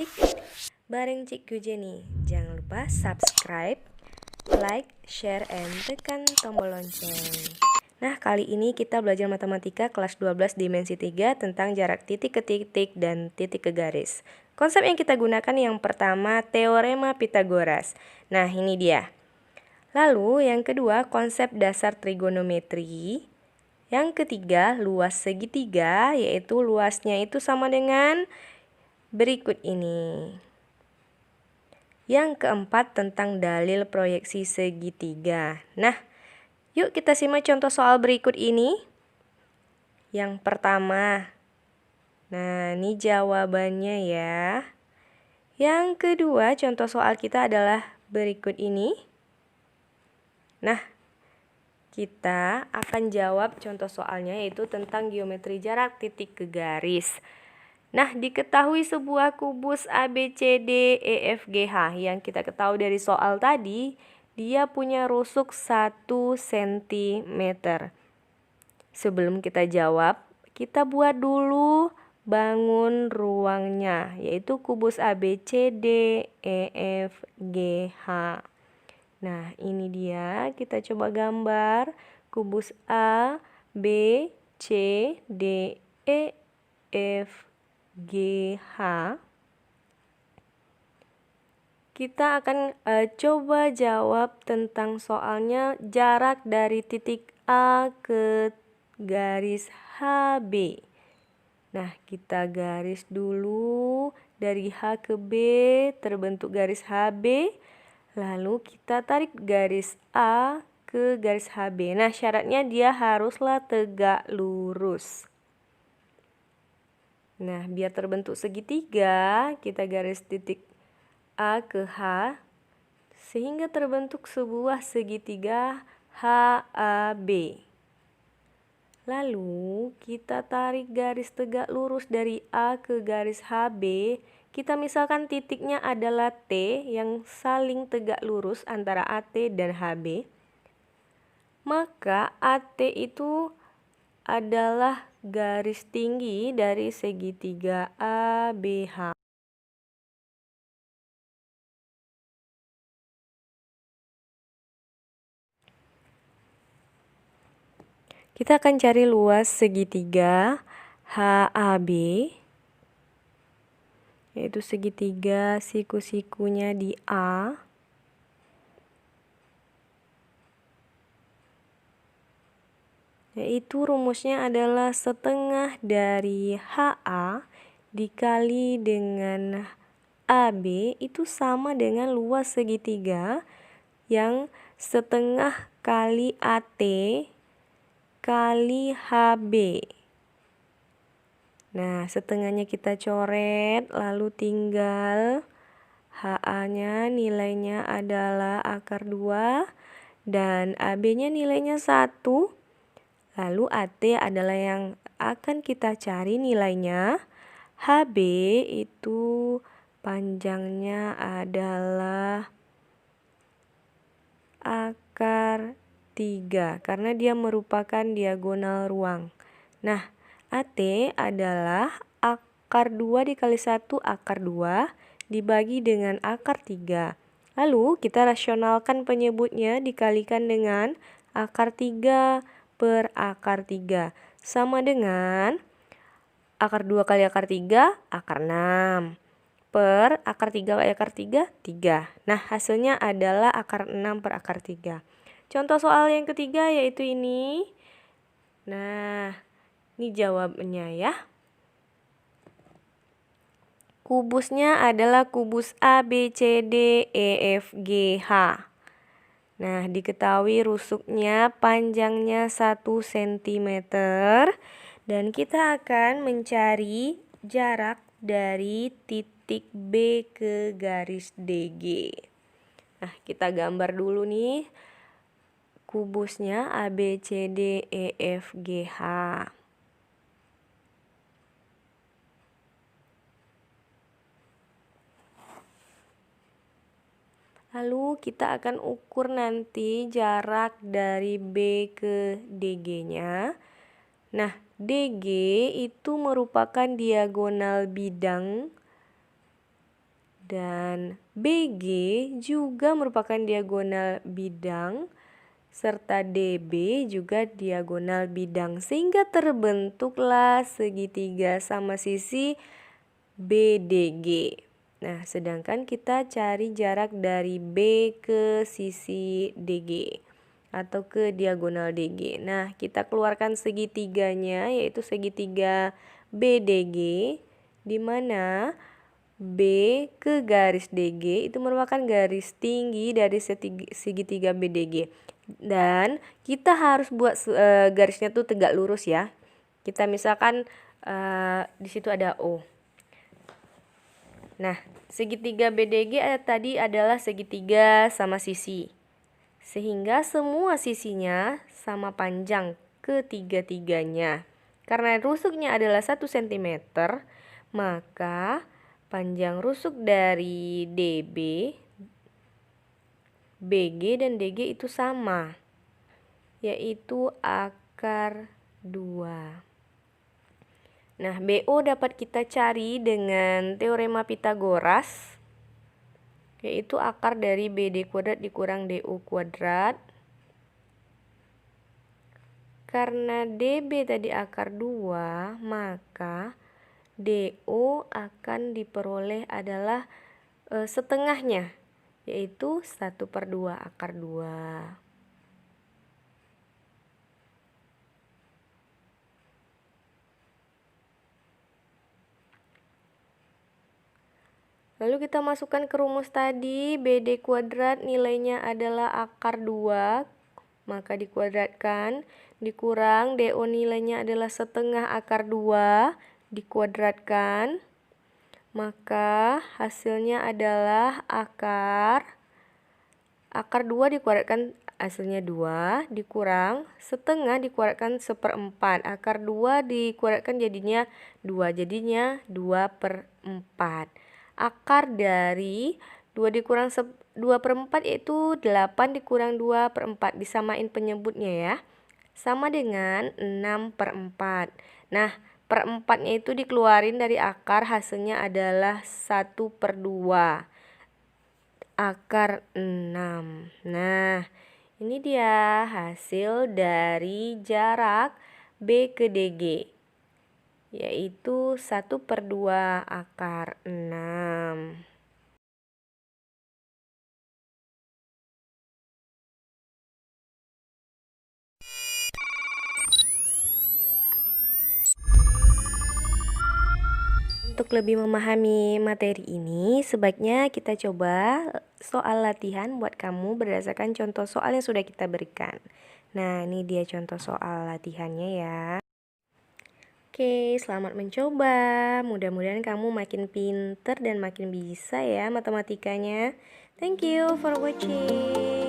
matematik bareng Cikgu Jenny. Jangan lupa subscribe, like, share, and tekan tombol lonceng. Nah, kali ini kita belajar matematika kelas 12 dimensi 3 tentang jarak titik ke titik dan titik ke garis. Konsep yang kita gunakan yang pertama, teorema Pythagoras. Nah, ini dia. Lalu, yang kedua, konsep dasar trigonometri. Yang ketiga, luas segitiga, yaitu luasnya itu sama dengan berikut ini. Yang keempat, tentang dalil proyeksi segitiga. Nah, yuk kita simak contoh soal berikut ini. Yang pertama, nah ini jawabannya ya. Yang kedua, contoh soal kita adalah berikut ini. Nah, kita akan jawab contoh soalnya yaitu tentang geometri jarak titik ke garis. Nah, diketahui sebuah kubus ABCD EFGH yang kita ketahui dari soal tadi, dia punya rusuk 1 cm. Sebelum kita jawab, kita buat dulu bangun ruangnya, yaitu kubus ABCD EFGH. Nah, ini dia, kita coba gambar kubus A, B, C, D, E, F, G, H. Kita akan coba jawab tentang soalnya jarak dari titik A ke garis HB. Nah, kita garis dulu dari H ke B, terbentuk garis HB. Lalu kita tarik garis A ke garis HB. Nah, syaratnya dia haruslah tegak lurus. Nah, biar terbentuk segitiga, kita garis titik A ke H, sehingga terbentuk sebuah segitiga HAB. Lalu, kita tarik garis tegak lurus dari A ke garis HB. Kita misalkan titiknya adalah T yang saling tegak lurus antara AT dan HB. Maka AT itu adalah garis tinggi dari segitiga ABH. Kita akan cari luas segitiga HAB, yaitu segitiga siku-sikunya di A. Yaitu rumusnya adalah setengah dari HA dikali dengan AB itu sama dengan luas segitiga yang setengah kali AT kali HB. Nah, setengahnya kita coret, lalu tinggal HA-nya nilainya adalah akar 2 dan AB-nya nilainya 1. Lalu AT adalah yang akan kita cari nilainya. HB itu panjangnya adalah akar 3 karena dia merupakan diagonal ruang. Nah, AT adalah akar 2 dikali 1 akar 2 dibagi dengan akar 3. Lalu kita rasionalkan penyebutnya dikalikan dengan akar 3 per akar 3. Sama dengan akar 2 kali akar 3, akar 6. Per akar 3 kali akar 3, 3. Nah, hasilnya adalah akar 6 per akar 3. Contoh soal yang ketiga yaitu ini. Nah, ini jawabannya ya. Kubusnya adalah kubus ABCDEFGH. Nah, diketahui rusuknya panjangnya 1 cm dan kita akan mencari jarak dari titik B ke garis DG. Nah, kita gambar dulu nih kubusnya ABCDEFGH. Lalu kita akan ukur nanti jarak dari B ke DG-nya. Nah, DG itu merupakan diagonal bidang Dan BG juga merupakan diagonal bidang, serta DB juga diagonal bidang, sehingga terbentuklah segitiga sama sisi BDG. Nah, sedangkan kita cari jarak dari B ke sisi DG atau ke diagonal DG. Nah, kita keluarkan segitiganya, yaitu segitiga BDG, di mana B ke garis DG itu merupakan garis tinggi dari segitiga BDG. Dan kita harus buat garisnya tuh tegak lurus ya. Kita misalkan di situ ada O. Nah, segitiga BDG tadi adalah segitiga sama sisi. Sehingga semua sisinya sama panjang ketiga-tiganya. Karena rusuknya adalah 1 cm, maka panjang rusuk dari DB, BG, dan DG itu sama, yaitu akar 2. Nah, BO dapat kita cari dengan teorema Pitagoras, yaitu akar dari BD kuadrat dikurang DO kuadrat. Karena DB tadi akar 2, maka DO akan diperoleh adalah setengahnya, yaitu 1/2 akar 2. Lalu kita masukkan ke rumus tadi, BD kuadrat nilainya adalah akar 2, maka dikuadratkan, dikurang DO nilainya adalah setengah akar 2, dikuadratkan, maka hasilnya adalah akar 2 dikuadratkan hasilnya 2, dikurang setengah dikuadratkan 1/4. Akar 2 dikuadratkan jadinya 2, jadinya 2/4. Akar dari 2 dikurang 2/4 yaitu 8 dikurang 2/4. Disamain penyebutnya ya. Sama dengan 6/4. Nah, per-4-nya itu dikeluarin dari akar, hasilnya adalah 1/2. Akar 6. Nah, ini dia hasil dari jarak B ke DG, yaitu 1/2 akar 6. Untuk lebih memahami materi ini, sebaiknya kita coba soal latihan buat kamu berdasarkan contoh soal yang sudah kita berikan. Nah, ini dia contoh soal latihannya ya. Oke, selamat mencoba. Mudah-mudahan kamu makin pinter dan makin bisa ya matematikanya. Thank you for watching.